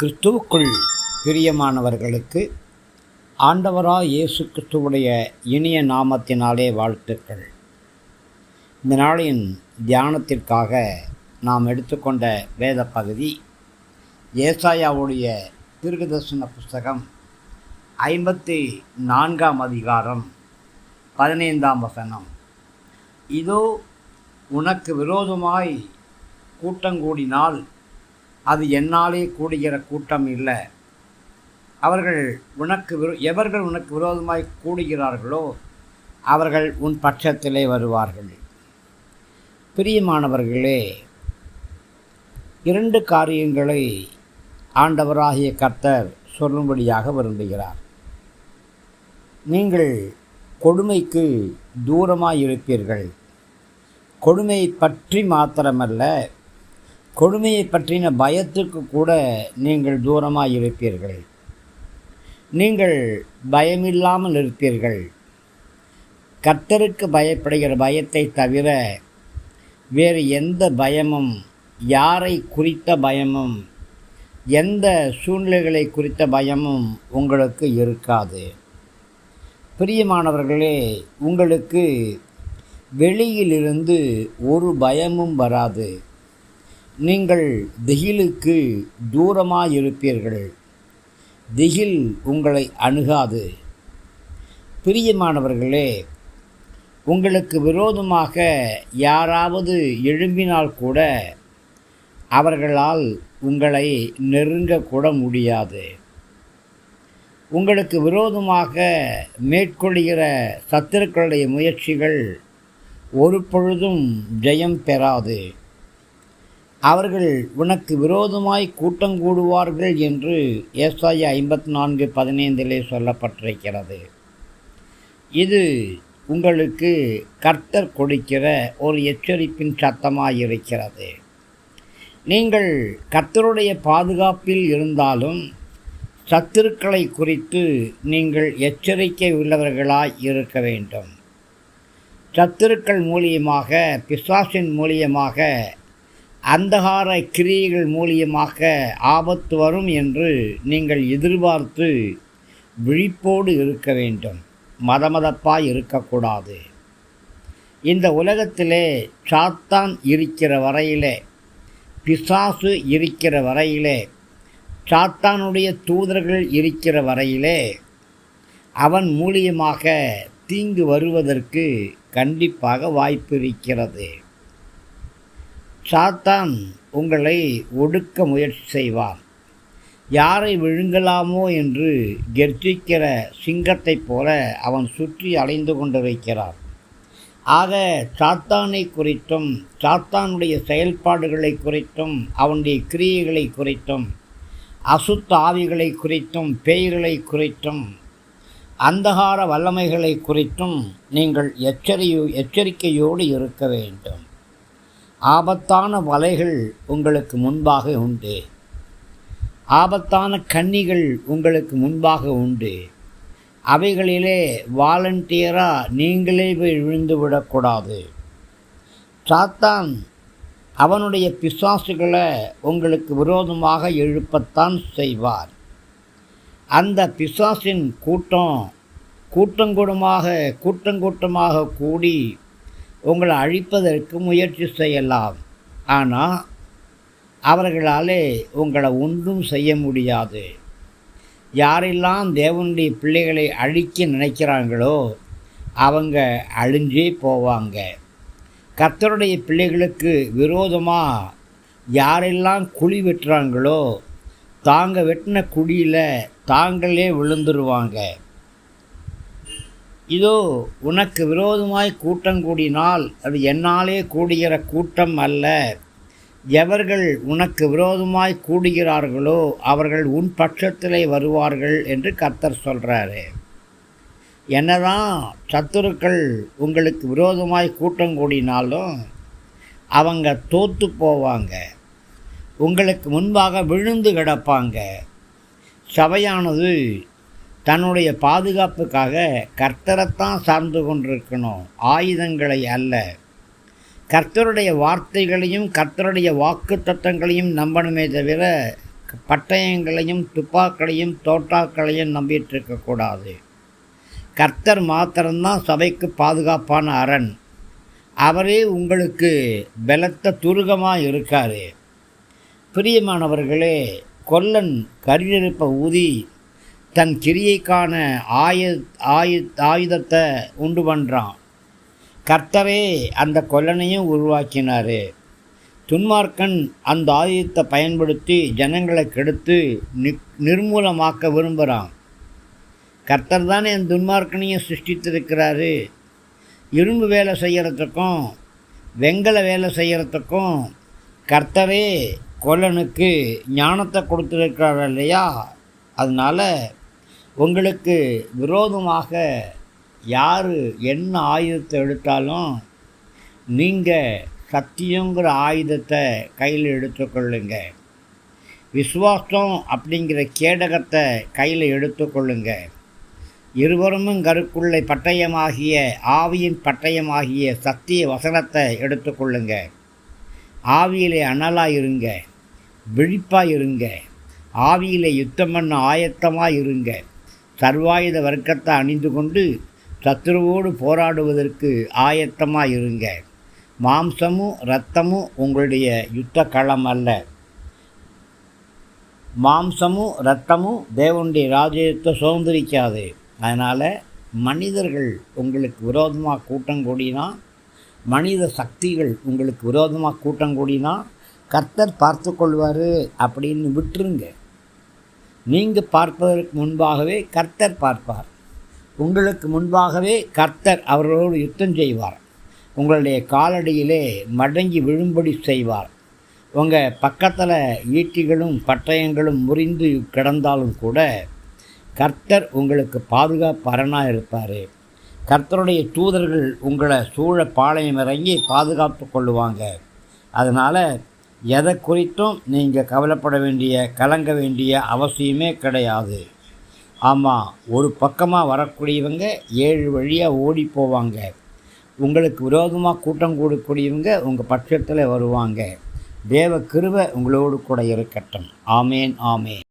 கிறிஸ்துவுக்குள் பிரியமானவர்களுக்கு ஆண்டவராய் இயேசு கிறிஸ்துவுடைய இனிய நாமத்தினாலே வாழ்த்துக்கள். இந்த நாளின் தியானத்திற்காக நாம் எடுத்துக்கொண்ட வேத பகுதி ஏசாயாவுடைய தீர்க்கதரிசன புஸ்தகம் 54ஆம் அதிகாரம் 15ஆம் வசனம். இதோ உனக்கு விரோதமாய் கூட்டங்கூடினால் அது என்னாலே கூடுகிற கூட்டம் இல்லை. எவர்கள் உனக்கு விரோதமாய் கூடுகிறார்களோ அவர்கள் உன் பட்சத்திலே வருவார்கள். பிரியமானவர்களே, 2 காரியங்களை ஆண்டவராகிய கர்த்தர் சொல்லும்படியாக விரும்புகிறார். நீங்கள் கொடுமைக்கு தூரமாய் இருப்பீர்கள். கொடுமையை பற்றி மாத்திரமல்ல, கொடுமையை பற்றின பயத்துக்கு கூட நீங்கள் தூரமாக இருப்பீர்கள். நீங்கள் பயமில்லாமல் இருப்பீர்கள். கர்த்தருக்கு பயப்படுகிற பயத்தை தவிர வேறு எந்த பயமும், யாரை குறித்த பயமும், எந்த சூழ்நிலைகளை குறித்த பயமும் உங்களுக்கு இருக்காது. பிரியமானவர்களே, உங்களுக்கு வெளியிலிருந்து ஒரு பயமும் வராது. நீங்கள் திகிலுக்கு தூரமாக இருப்பீர்கள். திகில் உங்களை அணுகாது. பிரியமானவர்களே, உங்களுக்கு விரோதமாக யாராவது எழும்பினால் கூட அவர்களால் உங்களை நெருங்கக்கூட முடியாது. உங்களுக்கு விரோதமாக மேற்கொள்கிற சத்துருக்களுடைய முயற்சிகள் ஒரு பொழுதும் ஜெயம் பெறாது. அவர்கள் உனக்கு விரோதமாய் கூட்டங்கூடுவார்கள் என்று ஏசாயா 54:15 சொல்லப்பட்டிருக்கிறது. இது உங்களுக்கு கர்த்தர் கொடுக்கிற ஒரு எச்சரிப்பின் சத்தமாயிருக்கிறது. நீங்கள் கர்த்தருடைய பாதுகாப்பில் இருந்தாலும் சத்துருக்களை குறித்து நீங்கள் எச்சரிக்கை உள்ளவர்களாய் இருக்க வேண்டும். சத்துருக்கள் மூலியமாக, பிசாசின் மூலியமாக, அந்தகார கிரியைகள் மூலியமாக ஆபத்து வரும் என்று நீங்கள் எதிர்பார்த்து விழிப்போடு இருக்க வேண்டும். மதமதப்பாய் இருக்கக்கூடாது. இந்த உலகத்திலே சாத்தான் இருக்கிற வரையிலே, பிசாசு இருக்கிற வரையிலே, சாத்தானுடைய தூதர்கள் இருக்கிற வரையிலே அவன் மூலியமாக தீங்கு வருவதற்கு கண்டிப்பாக வாய்ப்பு இருக்கிறது. சாத்தான் உங்களை ஒடுக்க முயற்சி செய்வான். யாரை விழுங்கலாமோ என்று கெர்ச்சிக்கிற சிங்கத்தைப் போல அவன் சுற்றி அலைந்து கொண்டிருக்கிறான். ஆக சாத்தானை குறித்தும், சாத்தானுடைய செயல்பாடுகளை குறித்தும், அவனுடைய கிரியைகளை குறித்தும், அசுத்த ஆவிகளை குறித்தும், பேய்களை குறித்தும், அந்தகார வல்லமைகளை குறித்தும் நீங்கள் எச்சரிக்கையோடு இருக்க வேண்டும். ஆபத்தான வலைகள் உங்களுக்கு முன்பாக உண்டு. ஆபத்தான கன்னிகள் உங்களுக்கு முன்பாக உண்டு. அவைகளிலே வாலண்டியராக நீங்களே போய் விழுந்துவிடக்கூடாது. சாத்தான் அவனுடைய பிசாசுகளை உங்களுக்கு விரோதமாக எழுப்பத்தான் செய்வார். அந்த பிசாசின் கூட்டங்கூட்டமாக கூடி உங்களை அழிப்பதற்கு முயற்சி செய்யலாம். ஆனால் அவர்களாலே உங்களை ஒன்றும் செய்ய முடியாது. யாரெல்லாம் தேவனுடைய பிள்ளைகளை அழிக்க நினைக்கிறாங்களோ அவங்க அழிஞ்சே போவாங்க. கர்த்தருடைய பிள்ளைகளுக்கு விரோதமாக யாரெல்லாம் குழி வெட்டுறாங்களோ தாங்க வெட்டின குழியில் தாங்களே விழுந்துருவாங்க. இதோ உனக்கு விரோதமாய் கூட்டங்கூடினால் அது என்னாலே கூடுகிற கூட்டம் அல்ல. எவர்கள் உனக்கு விரோதமாய் கூடுகிறார்களோ அவர்கள் உன் பட்சத்திலே வருவார்கள் என்று கர்த்தர் சொல்கிறாரு. என்னதான் சத்துருக்கள் உங்களுக்கு விரோதமாய் கூட்டங்கூடினாலும் அவங்க தோற்று போவாங்க. உங்களுக்கு முன்பாக விழுந்து கிடப்பாங்க. சபையானது தன்னுடைய பாதுகாப்புக்காக கர்த்தரைத்தான் சார்ந்து கொண்டிருக்கணும், ஆயுதங்களை அல்ல. கர்த்தருடைய வார்த்தைகளையும் கர்த்தருடைய வாக்கு தத்தங்களையும் நம்பணுமே தவிர பட்டயங்களையும் துப்பாக்களையும் தோட்டாக்களையும் நம்பிட்டு இருக்கக்கூடாது. கர்த்தர் மாத்திரம்தான் சபைக்கு பாதுகாப்பான அரண். அவரே உங்களுக்கு பலத்த துருகமாக இருக்கார். பிரியமானவர்களே, கொல்லன் கரிநெருப்பை ஊதி தன் கிரியைக்கான ஆயுதத்தை உண்டு பண்ணுறான். கர்த்தரே அந்த கொல்லனையும் உருவாக்கினார். துன்மார்க்கன் அந்த ஆயுதத்தை பயன்படுத்தி ஜனங்களை கெடுத்து நிர்மூலமாக்க விரும்புகிறான். கர்த்தர் தானே அந்த துன்மார்க்கனையும் சிருஷ்டித்திருக்கிறாரு. இரும்பு வேலை செய்கிறதுக்கும் வெங்கல வேலை செய்கிறதுக்கும் கர்த்தரே கொல்லனுக்கு ஞானத்தை கொடுத்துருக்கிறார் இல்லையா? அதனால் உங்களுக்கு விரோதமாக யார் என்ன ஆயுதத்தை எடுத்தாலும் நீங்கள் சத்தியங்கிற ஆயுதத்தை கையில் எடுத்துக்கொள்ளுங்க. விசுவாசம் அப்படிங்கிற கேடகத்தை கையில் எடுத்துக்கொள்ளுங்க. இருவருமும் கருக்குள்ளே பட்டயமாகிய ஆவியின் பட்டயமாகிய சத்திய வசனத்தை எடுத்துக்கொள்ளுங்க. ஆவியிலே அனலாக இருங்க, விழிப்பாக இருங்க, ஆவியிலே யுத்தம் பண்ண ஆயத்தமாக இருங்க. சர்வாயுத வர்க்கத்தை அணிந்து கொண்டு சத்துருவோடு போராடுவதற்கு ஆயத்தமாக இருங்க. மாம்சமும் இரத்தமும் உங்களுடைய யுத்த களம் அல்ல. மாம்சமும் இரத்தமும் தேவனுடைய ராஜ்யத்தை சுதந்திரிக்காது. அதனால் மனிதர்கள் உங்களுக்கு விரோதமாக கூட்டம் கூடினா, மனித சக்திகள் உங்களுக்கு விரோதமாக கூட்டம் கூடினா கர்த்தர் பார்த்து கொள்வார் அப்படின்னு விட்டுருங்க. நீங்கள் பார்ப்பதற்கு முன்பாகவே கர்த்தர் பார்ப்பார். உங்களுக்கு முன்பாகவே கர்த்தர் அவர்களோடு யுத்தம் செய்வார். உங்களுடைய காலடியிலே மடங்கி விழும்படி செய்வார். உங்கள் பக்கத்தில் ஈட்டிகளும் பட்டயங்களும் முறிந்து கிடந்தாலும் கூட கர்த்தர் உங்களுக்கு பாதுகாப்பரணாக இருப்பார். கர்த்தருடைய தூதர்கள் உங்களை சூழ பாளையம் இறங்கி பாதுகாத்து கொள்ளுவாங்க. அதனால் எதை குறித்தும் நீங்கள் கவலைப்பட வேண்டிய கலங்க வேண்டிய அவசியமே கிடையாது. ஆமாம், ஒரு பக்கமாக வரக்கூடியவங்க 7 வழியாக ஓடி போவாங்க. உங்களுக்கு விரோதமாக கூட்டம் கூடக்கூடியவங்க உங்கள் பட்சத்தில் வருவாங்க. தேவ கிருபை உங்களோடு கூட இருக்கட்டும். ஆமேன், ஆமேன்.